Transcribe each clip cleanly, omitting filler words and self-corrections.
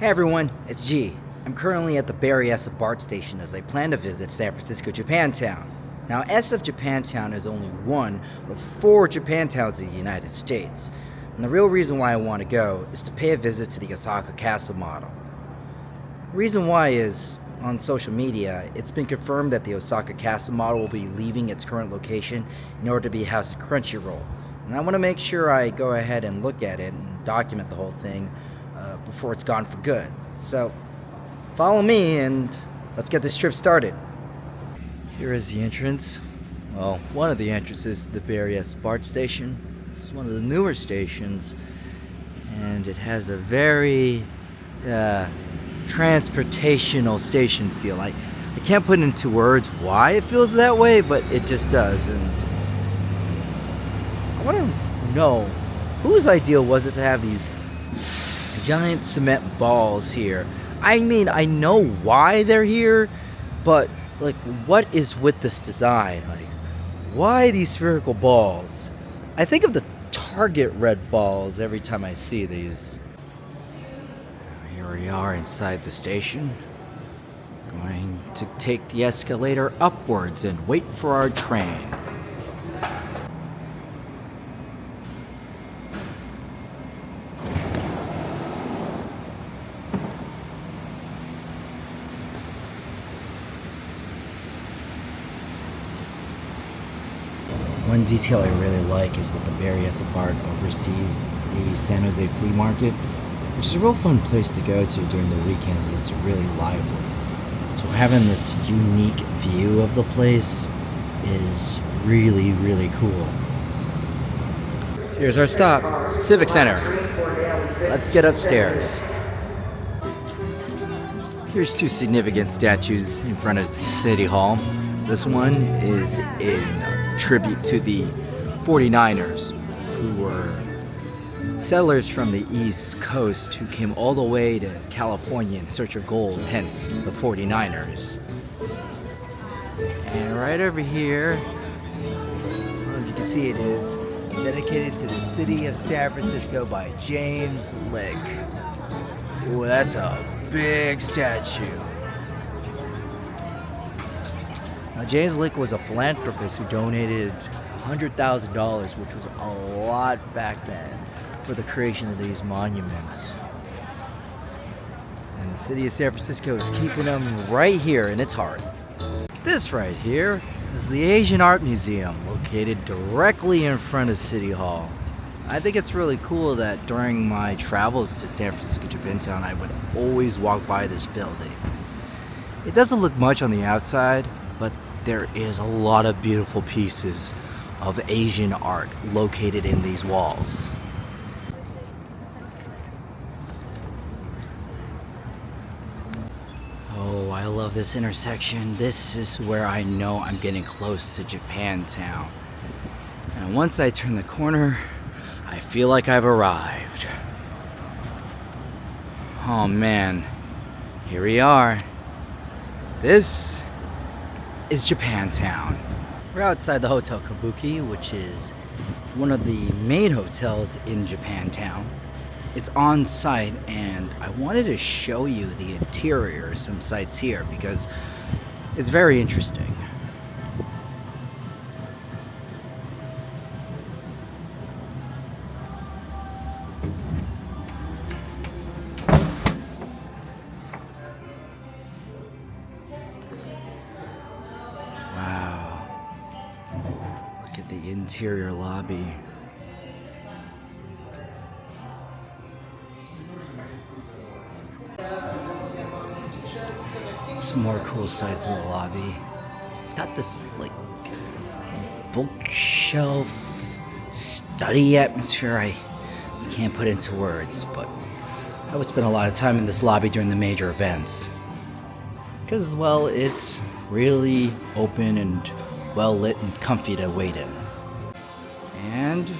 Hey everyone, it's G. I'm currently at the BART Station as I plan to visit San Francisco Japantown. Now, SF Japantown is only one of 4 Japantowns in the United States. And the real reason why I want to go is to pay a visit to the Osaka castle model. The reason why is, on social media, it's been confirmed that the Osaka castle model will be leaving its current location in order to be housed at Crunchyroll. And I want to make sure I go ahead and look at it and document the whole thing before it's gone for good. So, follow me and let's get this trip started. Here is the entrance. Well, one of the entrances to the BART Station. This is one of the newer stations, and it has a very transportational station feel. I can't put into words why it feels that way, but it just does. And I want to know, whose idea was it to have these giant cement balls here? I mean, I know why they're here, but like, what is with this design? Like, why these spherical balls? I think of the Target red balls every time I see these. Here we are inside the station. Going to take the escalator upwards and wait for our train. One detail I really like is that the BART oversees the San Jose Flea Market, which is a real fun place to go to during the weekends. It's really lively. So having this unique view of the place is really, really cool. Here's our stop, Civic Center. Let's get upstairs. Here's 2 significant statues in front of City Hall. This one is in tribute to the 49ers, who were settlers from the East Coast who came all the way to California in search of gold, hence the 49ers. And right over here, well, you can see it is dedicated to the city of San Francisco by James Lick. Ooh, that's a big statue. Now, James Lick was a philanthropist who donated $100,000, which was a lot back then, for the creation of these monuments. And the city of San Francisco is keeping them right here in its heart. This right here is the Asian Art Museum, located directly in front of City Hall. I think it's really cool that during my travels to San Francisco Japantown, I would always walk by this building. It doesn't look much on the outside, but there is a lot of beautiful pieces of Asian art located in these walls. Oh, I love this intersection. This is where I know I'm getting close to Japantown. And once I turn the corner, I feel like I've arrived. Oh man, here we are. This is Japantown. We're outside the Hotel Kabuki, which is one of the main hotels in Japantown. It's on site, and I wanted to show you the interior, some sites here, because it's very interesting. The interior lobby. Some more cool sights in the lobby. It's got this like bookshelf study atmosphere I can't put into words, but I would spend a lot of time in this lobby during the major events. Because, well, it's really open and well lit and comfy to wait in. And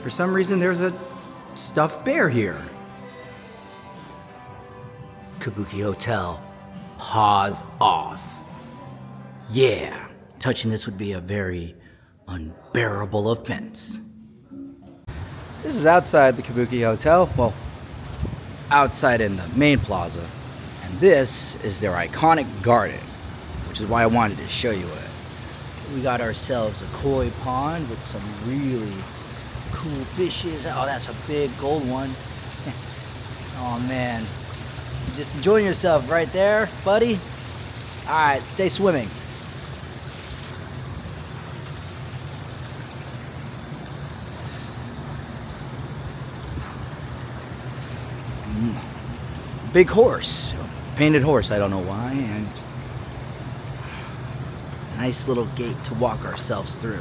for some reason there's a stuffed bear here. Kabuki Hotel, paws off. Yeah, touching this would be a very unbearable offense. This is outside the Kabuki Hotel. Well, outside in the main plaza. And this is their iconic garden, which is why I wanted to show you it. We got ourselves a koi pond with some really cool fishes. Oh, that's a big gold one. Oh man, just enjoying yourself right there, buddy. All right, stay swimming. Big horse, painted horse, I don't know why, and nice little gate to walk ourselves through.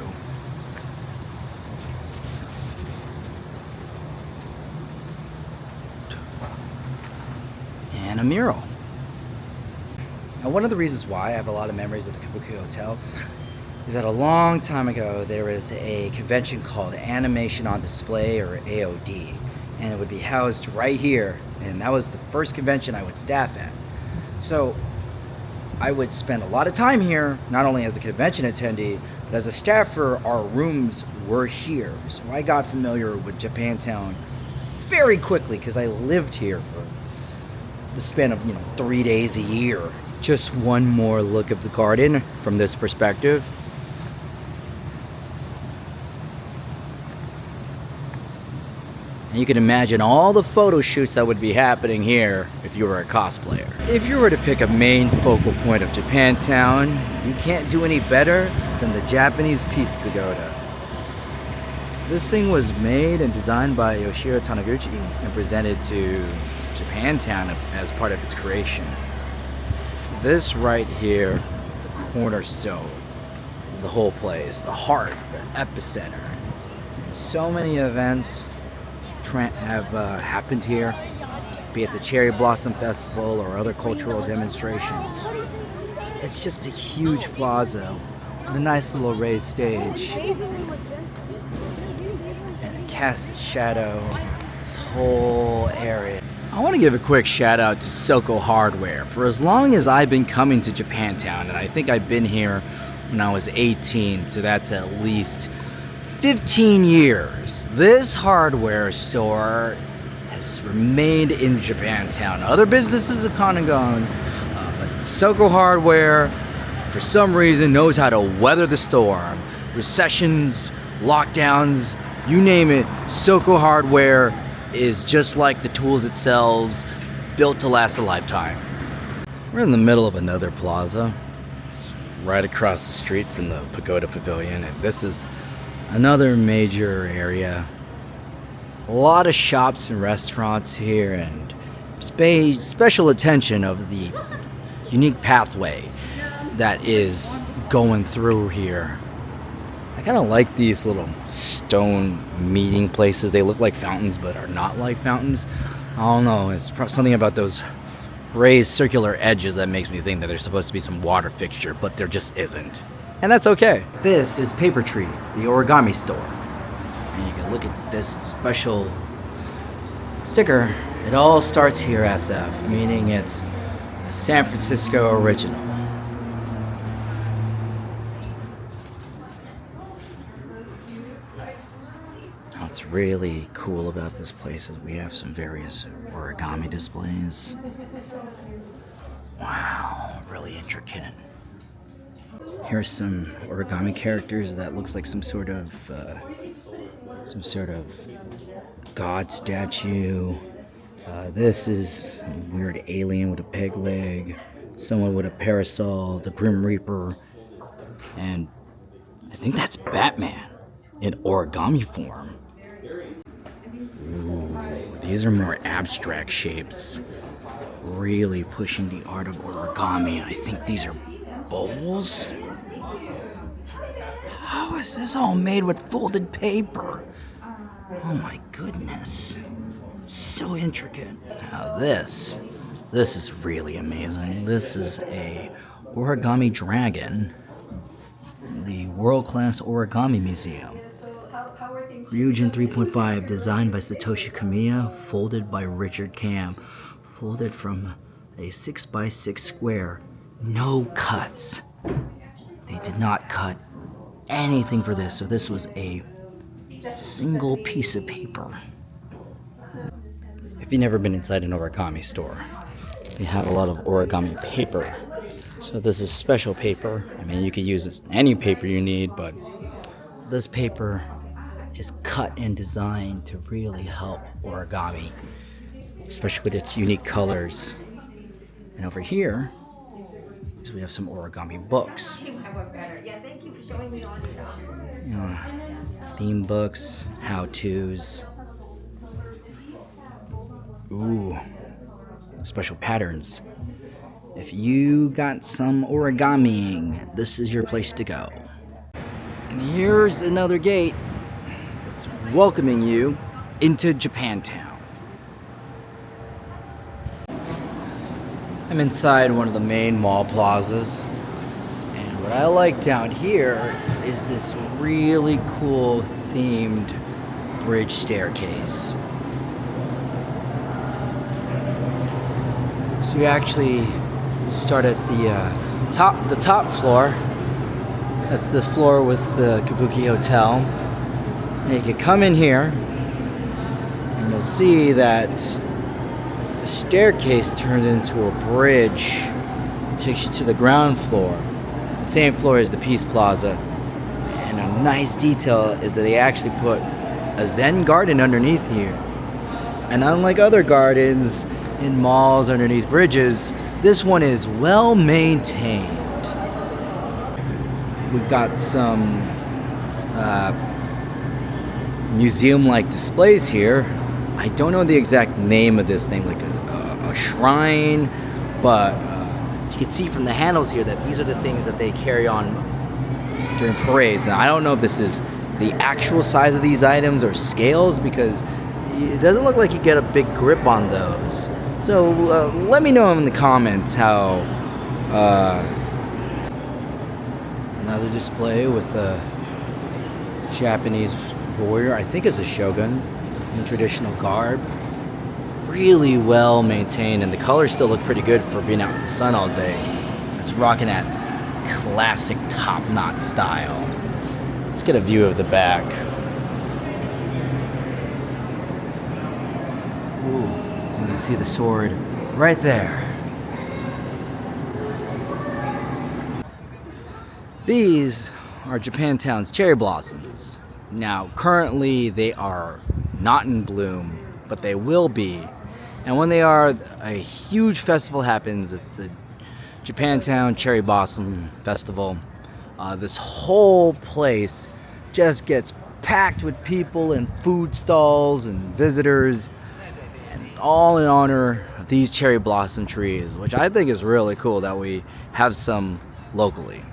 And a mural. Now, one of the reasons why I have a lot of memories of the Kabuki Hotel is that a long time ago there was a convention called Animation on Display, or AOD, and it would be housed right here, and that was the first convention I would staff at. So I would spend a lot of time here, not only as a convention attendee, but as a staffer. Our rooms were here, so I got familiar with Japantown very quickly because I lived here for the span of 3 days a year. Just one more look of the garden from this perspective. And you can imagine all the photo shoots that would be happening here if you were a cosplayer. If you were to pick a main focal point of Japantown, you can't do any better than the Japanese Peace Pagoda. This thing was made and designed by Yoshiro Taniguchi and presented to Japantown as part of its creation. This right here is the cornerstone of the whole place, the heart, the epicenter. So many events have happened here, be it the Cherry Blossom Festival or other cultural demonstrations. It's just a huge plaza with a nice little raised stage, and it casts a shadow over this whole area. I want to give a quick shout out to Soko Hardware. For as long as I've been coming to Japantown, and I think I've been here when I was 18, so that's at least 15 years, this hardware store has remained in Japantown. Other businesses have come and gone, but Soko Hardware, for some reason, knows how to weather the storm. Recessions, lockdowns, you name it, Soko Hardware is just like the tools it sells, built to last a lifetime. We're in the middle of another plaza. It's right across the street from the Pagoda Pavilion, and this is another major area. A lot of shops and restaurants here, and special attention of the unique pathway that is going through here. I kind of like these little stone meeting places. They look like fountains but are not like fountains. I don't know, it's something about those raised circular edges that makes me think that there's supposed to be some water fixture, but there just isn't. And that's okay. This is Paper Tree, the origami store. And you can look at this special sticker. It all starts here SF, meaning it's a San Francisco original. What's really cool about this place is we have some various origami displays. Wow, really intricate. Here's some origami characters that looks like some sort of god statue. This is some weird alien with a peg leg, someone with a parasol, the Grim Reaper, and I think that's Batman in origami form. Ooh, these are more abstract shapes, really pushing the art of origami. I think these are bowls. How is this all made with folded paper? Oh my goodness. So intricate. Now this is really amazing. This is a origami dragon. The world-class origami museum. Ryujin 3.5, designed by Satoshi Kamiya, folded by Richard Cam. Folded from a 6x6 square. No cuts. They did not cut anything for this, so this was a single piece of paper. If If you've never been inside an origami store, they have a lot of origami paper. So this is special paper. I mean, you could use any paper you need, but this paper is cut and designed to really help origami, especially with its unique colors. And over here, so we have some origami books. Theme books, how-tos. Ooh, special patterns. If you got some origamiing, this is your place to go. And here's another gate. It's welcoming you into Japantown. I'm inside one of the main mall plazas. And what I like down here is this really cool themed bridge staircase. So we actually start at the top floor. That's the floor with the Kabuki Hotel. And you can come in here and you'll see that the staircase turns into a bridge. It takes you to the ground floor, the same floor as the Peace Plaza. And a nice detail is that they actually put a Zen garden underneath here. And unlike other gardens in malls underneath bridges, this one is well maintained. We've got some museum-like displays here. I don't know the exact name of this thing, like a shrine, but you can see from the handles here that these are the things that they carry on during parades. Now, I don't know if this is the actual size of these items or scales, because it doesn't look like you get a big grip on those. So let me know in the comments how another display with a Japanese warrior, I think it's a shogun, in traditional garb. Really well maintained, and the colors still look pretty good for being out in the sun all day. It's rocking that classic top knot style. Let's get a view of the back. Ooh. You can see the sword right there. These are Japantown's cherry blossoms. Now, currently they are not in bloom, but they will be. And when they are, a huge festival happens. It's the Japantown Cherry Blossom Festival. This whole place just gets packed with people and food stalls and visitors, all in honor of these cherry blossom trees, which I think is really cool that we have some locally.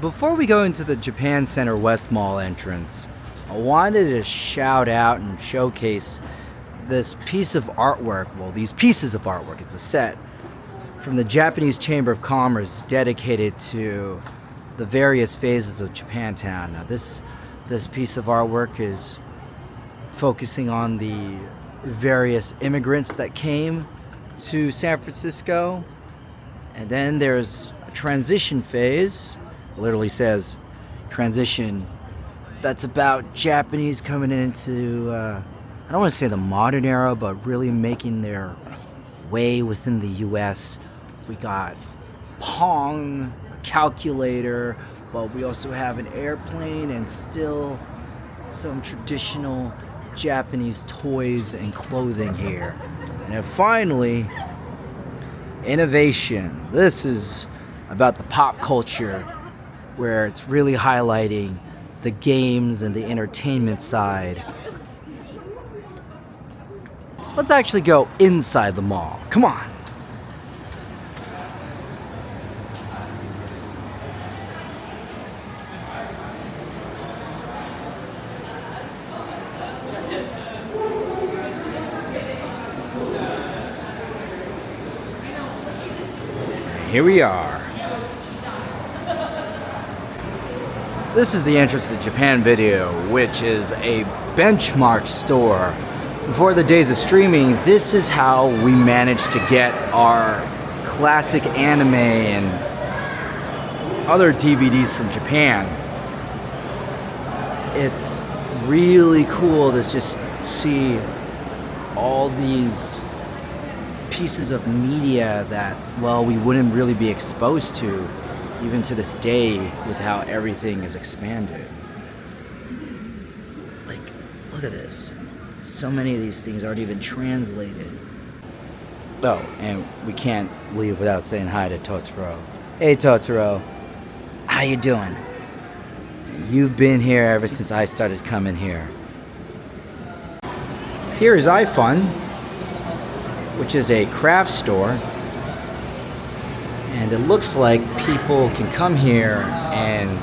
Before we go into the Japan Center West Mall entrance, I wanted to shout out and showcase this piece of artwork, well, these pieces of artwork, it's a set, from the Japanese Chamber of Commerce dedicated to the various phases of Japantown. Now this piece of artwork is focusing on the various immigrants that came to San Francisco, and then there's a transition phase. It literally says transition. That's about Japanese coming into I don't want to say the modern era, but really making their way within the US. We got Pong, a calculator, but we also have an airplane and still some traditional Japanese toys and clothing here. And then finally, innovation. This is about the pop culture, where it's really highlighting the games and the entertainment side. Let's actually go inside the mall. Come on. Here we are. This is the entrance to Japan Video, which is a benchmark store. Before the days of streaming, this is how we managed to get our classic anime and other DVDs from Japan. It's really cool to just see all these pieces of media that, well, we wouldn't really be exposed to even to this day with how everything is expanded. Like, look at this. So many of these things aren't even translated. Oh, and we can't leave without saying hi to Totoro. Hey, Totoro. How you doing? You've been here ever since I started coming here. Here is iFun, which is a craft store. And it looks like people can come here and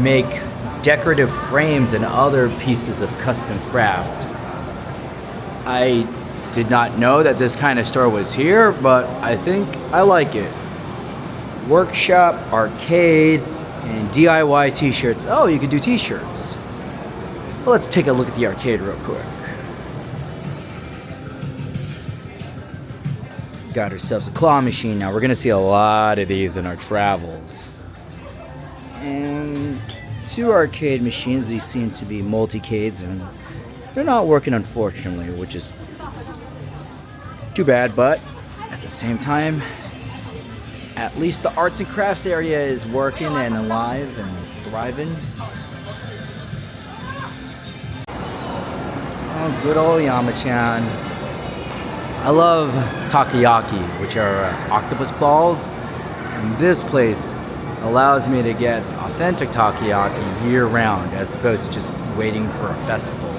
make decorative frames and other pieces of custom craft. I did not know that this kind of store was here, but I think I like it. Workshop, arcade, and DIY t-shirts. Oh, you can do t-shirts. Well, let's take a look at the arcade real quick. Got ourselves a claw machine. Now we're gonna see a lot of these in our travels. And 2 arcade machines. These seem to be multicades, and they're not working, unfortunately, which is too bad, but at the same time, at least the arts and crafts area is working and alive and thriving. Oh, good old Yamachan. I love takoyaki, which are octopus balls, and this place allows me to get authentic takoyaki year-round as opposed to just waiting for a festival.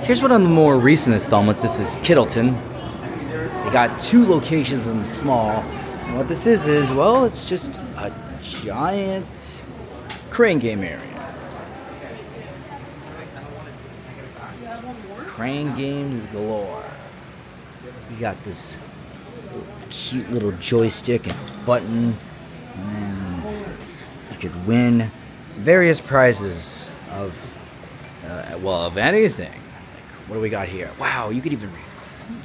Here's one of the more recent installments. This is Kittleton. They got 2 locations in the small, and what this is, well, it's just a giant crane game area. Crane games galore. You got this cute little joystick and button, and then you could win various prizes of, of anything. Like, what do we got here? Wow, you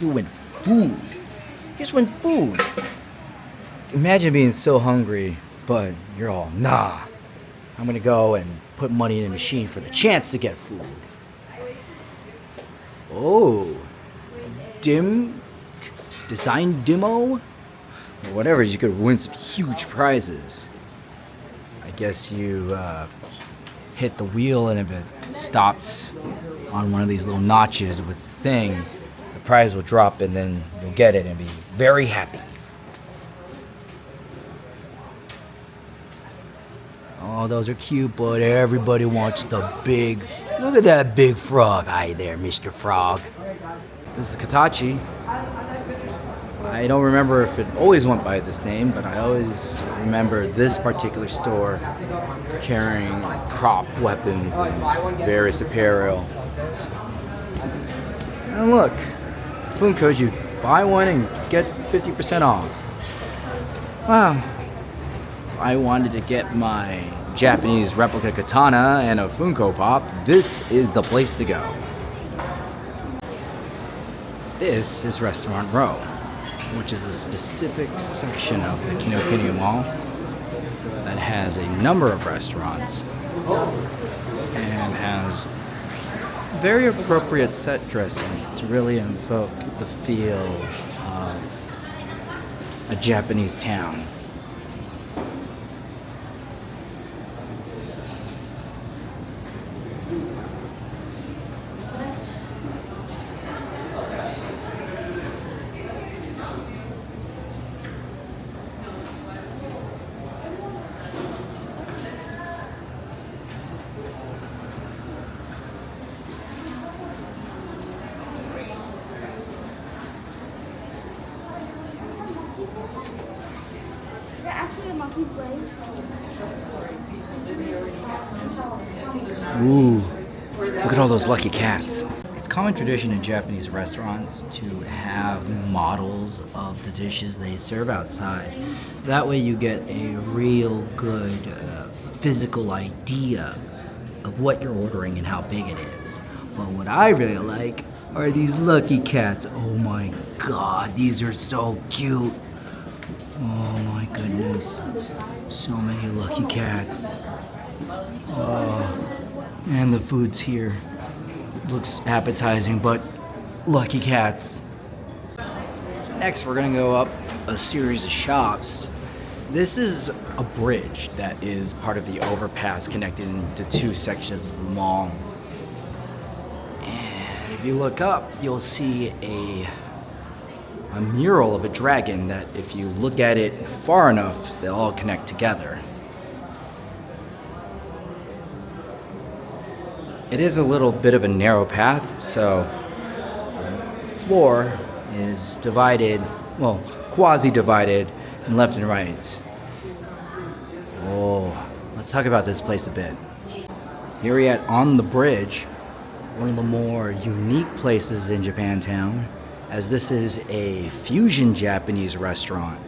win food. You just win food. Imagine being so hungry, but you're all, nah, I'm gonna go and put money in a machine for the chance to get food. Oh, design demo, or whatever. You could win some huge prizes. I guess you hit the wheel, and if it stops on one of these little notches with the thing, the prize will drop, and then you'll get it and be very happy. Oh, those are cute, but everybody wants the big. Look at that big frog. Hi there, Mr. Frog. This is Kitachi. I don't remember if it always went by this name, but I always remember this particular store carrying prop weapons and various apparel. And look, Funko's, you buy one and get 50% off. Wow. If I wanted to get my Japanese replica katana and a Funko Pop, this is the place to go. This is Restaurant Row, which is a specific section of the Kinokuniya Mall that has a number of restaurants and has very appropriate set dressing to really invoke the feel of a Japanese town. Ooh, look at all those lucky cats. It's common tradition in Japanese restaurants to have models of the dishes they serve outside. That way you get a real good physical idea of what you're ordering and how big it is. But what I really like are these lucky cats. Oh my god, these are so cute. Oh my goodness. So many lucky cats. Oh, and the food's here. looks appetizing, but lucky cats. Next, we're gonna go up a series of shops. This is a bridge that is part of the overpass connected into two sections of the mall. And if you look up, you'll see a mural of a dragon that if you look at it far enough, they'll all connect together. It is a little bit of a narrow path, so the floor is divided, well, quasi-divided in left and right. Oh, let's talk about this place a bit. Here we're at On the Bridge, one of the more unique places in Japantown, as this is a fusion Japanese restaurant.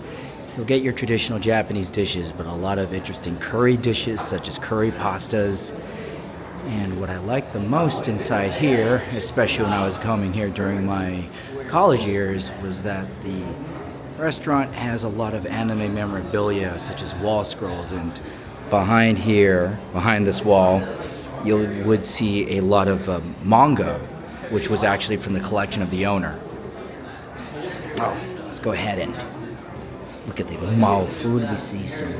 You'll get your traditional Japanese dishes, but a lot of interesting curry dishes such as curry pastas. And what I like the most inside here, especially when I was coming here during my college years, was that the restaurant has a lot of anime memorabilia such as wall scrolls, and behind here, behind this wall, you would see a lot of manga, which was actually from the collection of the owner. Oh, let's go ahead and look at the mall food. We see some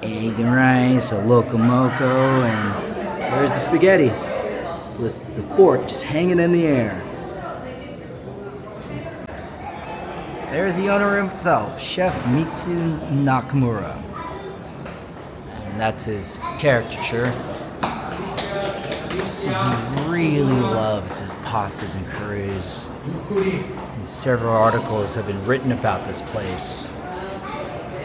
egg and rice, a locomoco, and there's the spaghetti with the fork just hanging in the air. There's the owner himself, Chef Mitsu Nakamura. And that's his caricature. So he really loves his pastas and curries. And several articles have been written about this place.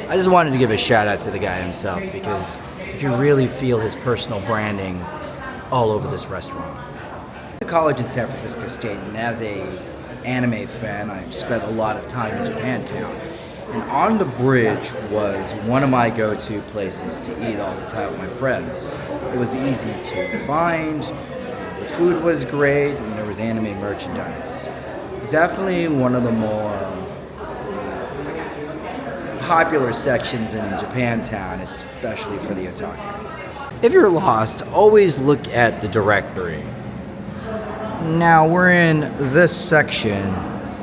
I just wanted to give a shout out to the guy himself because you can really feel his personal branding all over this restaurant. I went to college in San Francisco State, and as a anime fan, I've spent a lot of time in Japantown. And On the Bridge was one of my go-to places to eat all the time with my friends. It was easy to find, the food was great, and there was anime merchandise. Definitely one of the more popular sections in Japantown, especially for the otaku. If you're lost, always look at the directory. Now we're in this section,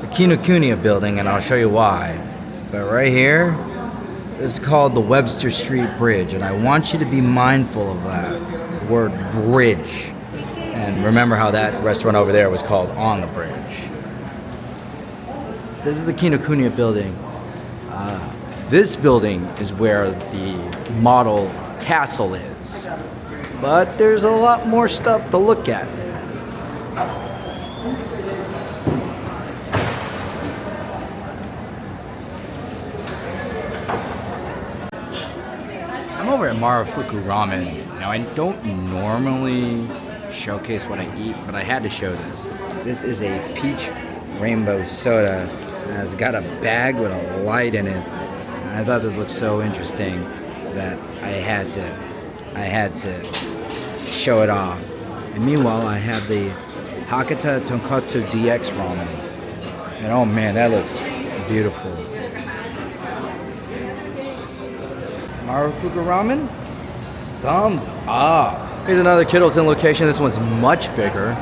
the Kinokuniya building, and I'll show you why. But right here, this is called the Webster Street Bridge, and I want you to be mindful of that, the word bridge. And remember how that restaurant over there was called On the Bridge. This is the Kinokuniya building. This building is where the model castle is. But there's a lot more stuff to look at. I'm over at Marufuku Ramen. Now I don't normally showcase what I eat, but I had to show this. This is a peach rainbow soda, and it's got a bag with a light in it. And I thought this looked so interesting that I had to show it off. And meanwhile, I have the Hakata Tonkatsu DX ramen. And oh man, that looks beautiful. Marufuku Ramen? Thumbs up. Here's another Kittleton location. This one's much bigger.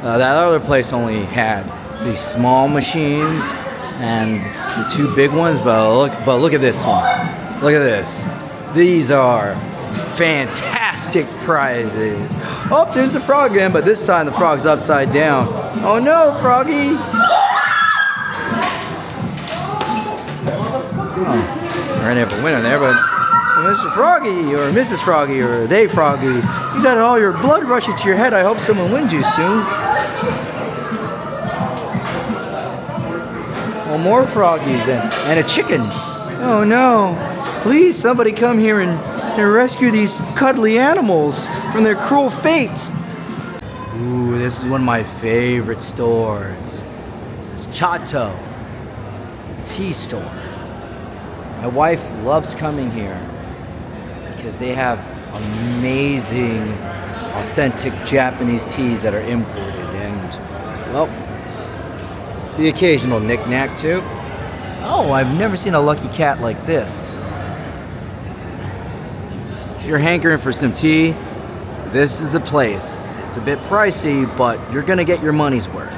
That other place only had these small machines and the two big ones, but look at this one. Look at this. These are fantastic prizes. Oh, there's the frog again, but this time the frog's upside down. Oh no, Froggy! Oh, already have a winner there, but Mr. Froggy or Mrs. Froggy or they Froggy, you got all your blood rushing to your head. I hope someone wins you soon. Well, more froggies and a chicken. Oh no! Please, somebody come here and rescue these cuddly animals from their cruel fate. Ooh, this is one of my favorite stores. This is Chato, the tea store. My wife loves coming here because they have amazing, authentic Japanese teas that are imported, and well, the occasional knick-knack too. Oh, I've never seen a lucky cat like this. If you're hankering for some tea, this is the place. It's a bit pricey, but you're gonna get your money's worth.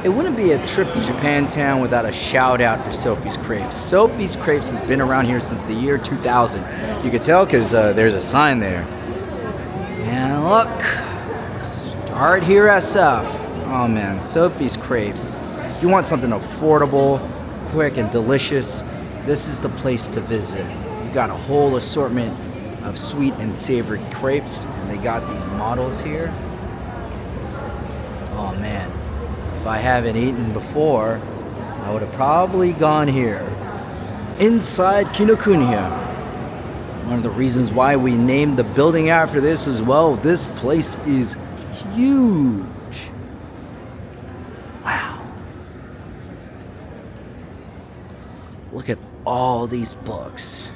It wouldn't be a trip to Japantown without a shout out for Sophie's Crepes. Sophie's Crepes has been around here since the year 2000. You can tell because there's a sign there. And look, start here SF. Oh man, Sophie's Crepes. If you want something affordable, quick, and delicious, this is the place to visit. You got a whole assortment of sweet and savory crepes, and they got these models here. Oh man, if I haven't eaten before, I would have probably gone here. Inside Kinokuniya. One of the reasons why we named the building after this as well. This place is huge. Wow. Look at all these books.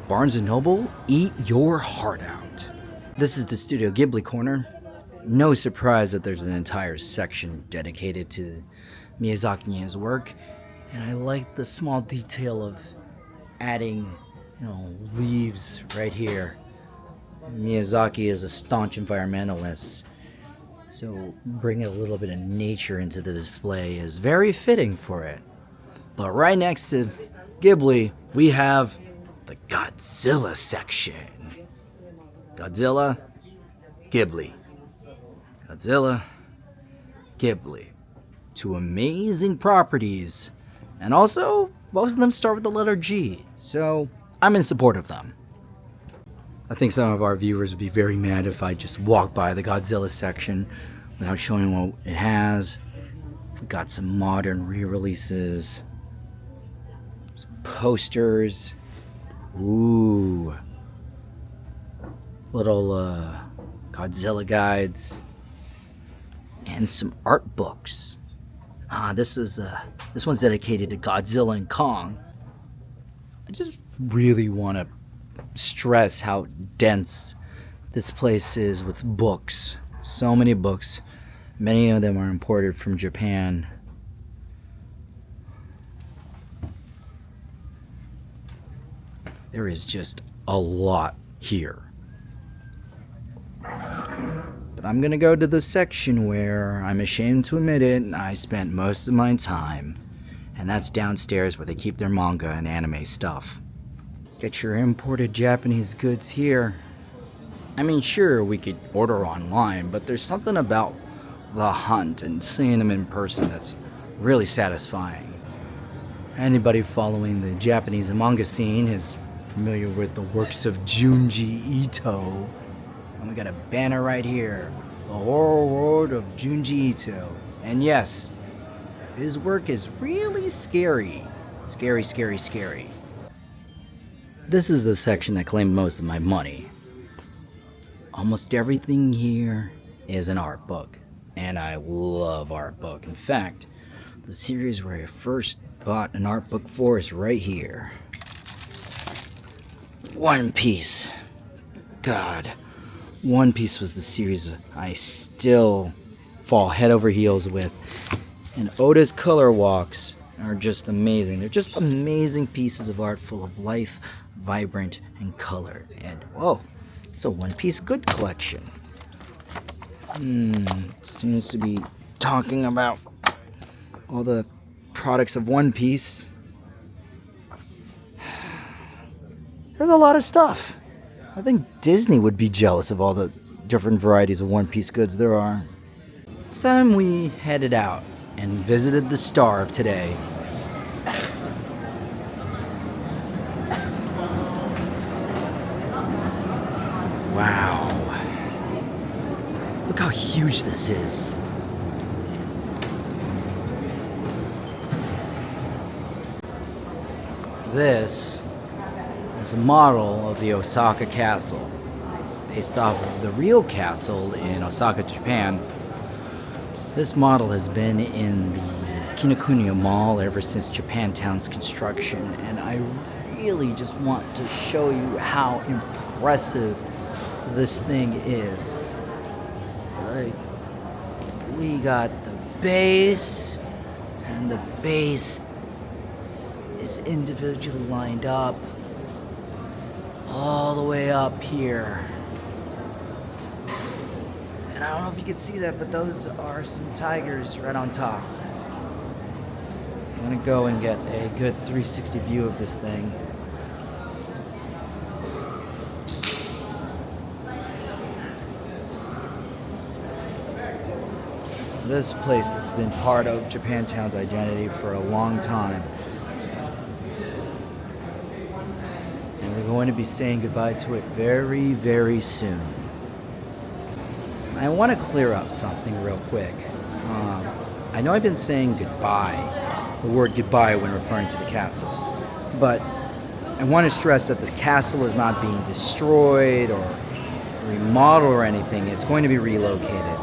Barnes & Noble, eat your heart out. This is the Studio Ghibli corner. No surprise that there's an entire section dedicated to Miyazaki's work. And I like the small detail of adding, leaves right here. Miyazaki is a staunch environmentalist, so bringing a little bit of nature into the display is very fitting for it. But right next to Ghibli, we have the Godzilla section. Godzilla, Ghibli. Godzilla, Ghibli. Two amazing properties. And also, most of them start with the letter G, so I'm in support of them. I think some of our viewers would be very mad if I just walk by the Godzilla section without showing what it has. We got some modern re-releases, some posters, ooh, little Godzilla guides, and some art books. This one's dedicated to Godzilla and Kong. I just really want to stress how dense this place is with books. So many books. Many of them are imported from Japan. There is just a lot here. But I'm gonna go to the section where, I'm ashamed to admit it, I spent most of my time. And that's downstairs where they keep their manga and anime stuff. Get your imported Japanese goods here. I mean, sure, we could order online, but there's something about the hunt and seeing them in person that's really satisfying. Anybody following the Japanese manga scene is familiar with the works of Junji Ito. And we got a banner right here, The Horror World of Junji Ito. And yes, his work is really scary. Scary, scary, scary. This is the section that claimed most of my money. Almost everything here is an art book, and I love art book. In fact, the series where I first bought an art book for is right here. One Piece. God, One Piece was the series I still fall head over heels with. And Oda's color walks are just amazing. They're just amazing pieces of art full of life, vibrant, and color. And whoa, it's a One Piece good collection. Seems to be talking about all the products of One Piece. There's a lot of stuff. I think Disney would be jealous of all the different varieties of One Piece goods there are. It's time we headed out and visited the star of today. Wow. Look how huge this is. This is a model of the Osaka castle, based off of the real castle in Osaka, Japan. This model has been in the Kinokuniya Mall ever since Japantown's construction, and I really just want to show you how impressive this thing is. Like, we got the base, and the base is individually lined up all the way up here. And I don't know if you can see that, but those are some tigers right on top. I'm gonna go and get a good 360 view of this thing. This place has been part of Japantown's identity for a long time. And we're going to be saying goodbye to it very, very soon. I want to clear up something real quick. I know I've been saying goodbye, the word goodbye when referring to the castle, but I want to stress that the castle is not being destroyed or remodeled or anything. It's going to be relocated.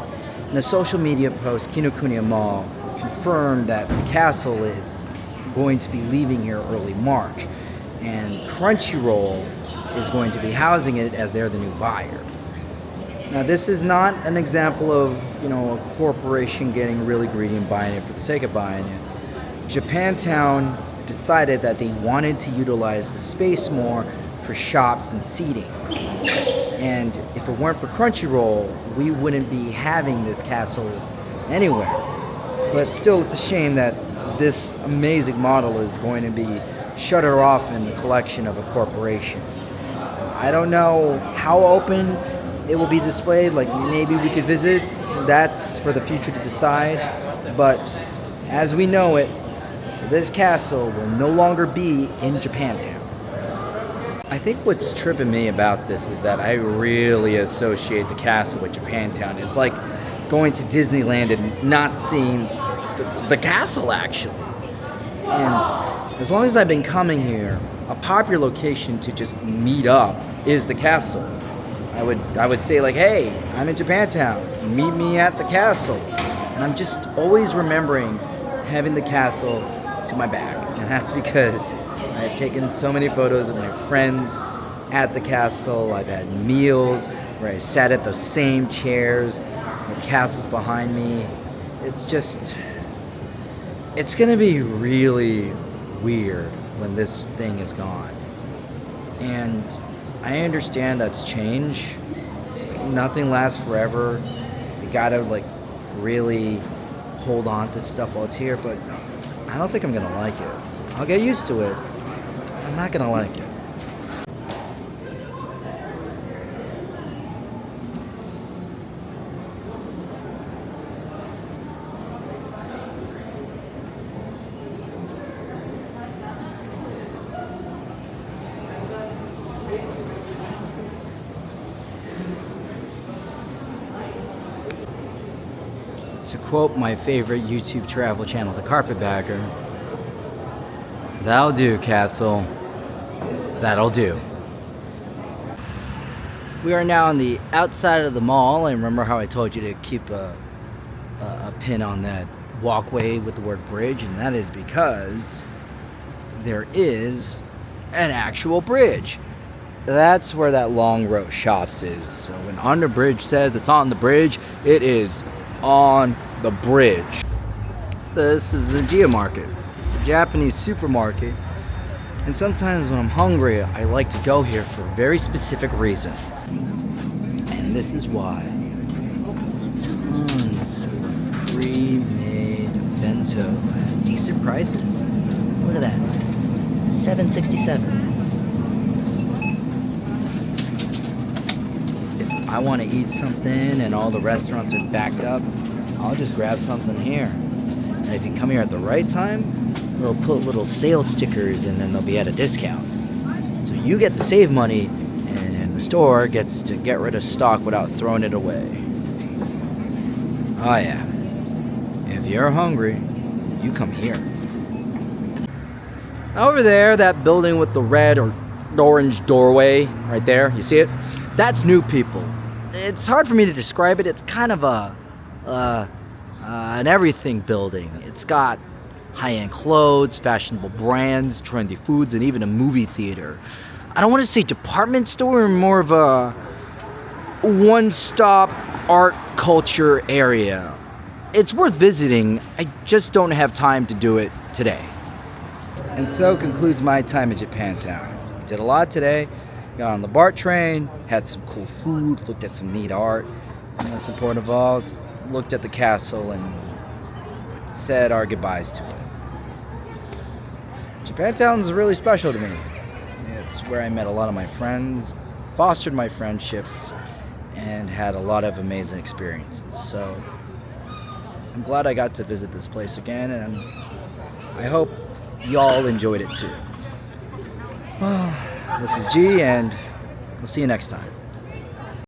In a social media post, Kinokuniya Mall confirmed that the castle is going to be leaving here early March, and Crunchyroll is going to be housing it as they're the new buyer. Now, this is not an example of, a corporation getting really greedy and buying it for the sake of buying it. Japantown decided that they wanted to utilize the space more for shops and seating. And if it weren't for Crunchyroll, we wouldn't be having this castle anywhere. But still, it's a shame that this amazing model is going to be shuttered off in the collection of a corporation. I don't know how open it will be displayed, like maybe we could visit. That's for the future to decide. But as we know it, this castle will no longer be in Japantown. I think what's tripping me about this is that I really associate the castle with Japantown. It's like going to Disneyland and not seeing the castle, actually. And as long as I've been coming here, a popular location to just meet up is the castle. I would say like, hey, I'm in Japantown, meet me at the castle. And I'm just always remembering having the castle to my back. And that's because I've taken so many photos of my friends at the castle. I've had meals where I sat at those same chairs with castles behind me. It's gonna be really weird when this thing is gone. And I understand that's change. Nothing lasts forever. You gotta really hold on to stuff while it's here, but I don't think I'm gonna like it. I'll get used to it. I'm not gonna like it. To quote my favorite YouTube travel channel, The Carpetbagger, "That'll do, castle. That'll do." We are now on the outside of the mall. And remember how I told you to keep a pin on that walkway with the word bridge? And that is because there is an actual bridge. That's where that long row of shops is. So when on the bridge says it's on the bridge, it is on the bridge. This is the Geia Market. It's a Japanese supermarket, and sometimes when I'm hungry I like to go here for a very specific reason, and this is why. Tons of pre-made bento at decent prices. Look at that, $7.67. I want to eat something and all the restaurants are backed up, I'll just grab something here. And if you come here at the right time, they'll put little sales stickers and then they'll be at a discount. So you get to save money and the store gets to get rid of stock without throwing it away. Oh yeah, if you're hungry, you come here. Over there, that building with the red or orange doorway right there, you see it? That's New People. It's hard for me to describe it. It's kind of an everything building. It's got high-end clothes, fashionable brands, trendy foods, and even a movie theater. I don't want to say department store, more of a one-stop art culture area. It's worth visiting. I just don't have time to do it today. And so concludes my time in Japantown. Did a lot today. Got on the BART train, had some cool food, looked at some neat art, Most important of all, looked at the castle and said our goodbyes to it. Japantown's really special to me. It's where I met a lot of my friends, fostered my friendships, and had a lot of amazing experiences. So I'm glad I got to visit this place again, and I hope y'all enjoyed it too. Well, this is G, and we'll see you next time.